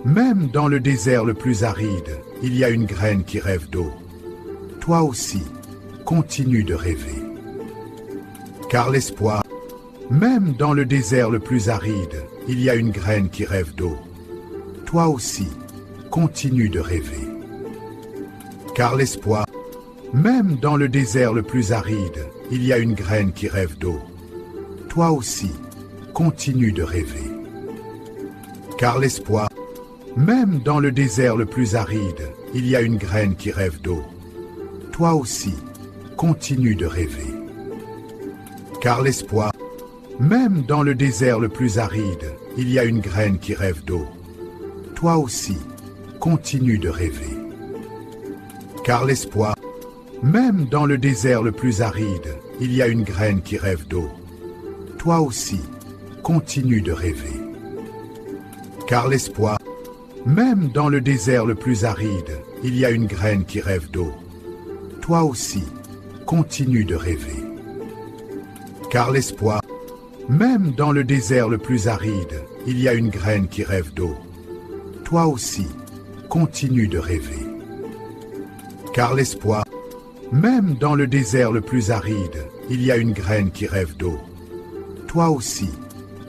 Même dans le désert le plus aride, il y a une graine qui rêve d'eau. Toi aussi, continue de rêver. Car l'espoir, même dans le désert le plus aride, il y a une graine qui rêve d'eau. Toi aussi, continue de rêver. Car l'espoir, même dans le désert le plus aride, il y a une graine qui rêve d'eau. Toi aussi, continue de rêver. Car l'espoir, même dans le désert le plus aride, il y a une graine qui rêve d'eau. Toi aussi, continue de rêver. Car l'espoir, même dans le désert le plus aride, il y a une graine qui rêve d'eau. Toi aussi, continue de rêver. Car l'espoir, même dans le désert le plus aride, il y a une graine qui rêve d'eau. Toi aussi, continue de rêver. Car l'espoir, même dans le désert le plus aride, il y a une graine qui rêve d'eau. Toi aussi, continue de rêver. Car l'espoir, même dans le désert le plus aride, il y a une graine qui rêve d'eau. Toi aussi, continue de rêver. Car l'espoir, même dans le désert le plus aride, il y a une graine qui rêve d'eau. Toi aussi,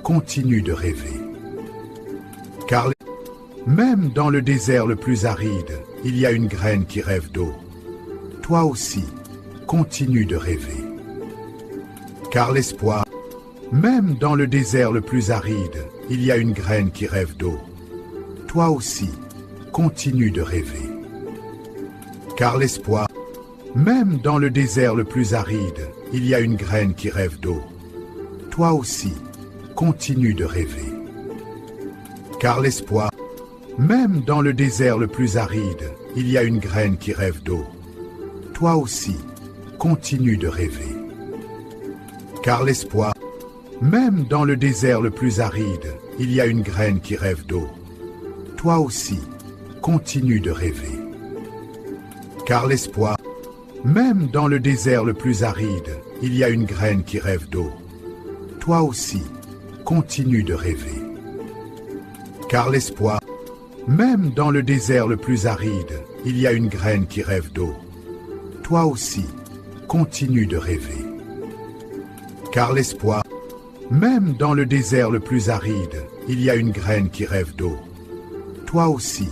continue de rêver. Car même dans le désert le plus aride, il y a une graine qui rêve d'eau. Toi aussi, continue de rêver. Car l'espoir, même dans le désert le plus aride, il y a une graine qui rêve d'eau. Toi aussi, continue de rêver. Car l'espoir, même dans le désert le plus aride, il y a une graine qui rêve d'eau. Toi aussi, continue de rêver. Car l'espoir, même dans le désert le plus aride, il y a une graine qui rêve d'eau. Toi aussi, continue de rêver. Car l'espoir, même dans le désert le plus aride, il y a une graine qui rêve d'eau. Toi aussi, continue de rêver. Car l'espoir, même dans le désert le plus aride, il y a une graine qui rêve d'eau. Toi aussi, continue de rêver. Car l'espoir, même dans le désert le plus aride, il y a une graine qui rêve d'eau. Toi aussi, continue de rêver. Car l'espoir, même dans le désert le plus aride, il y a une graine qui rêve d'eau. Toi aussi,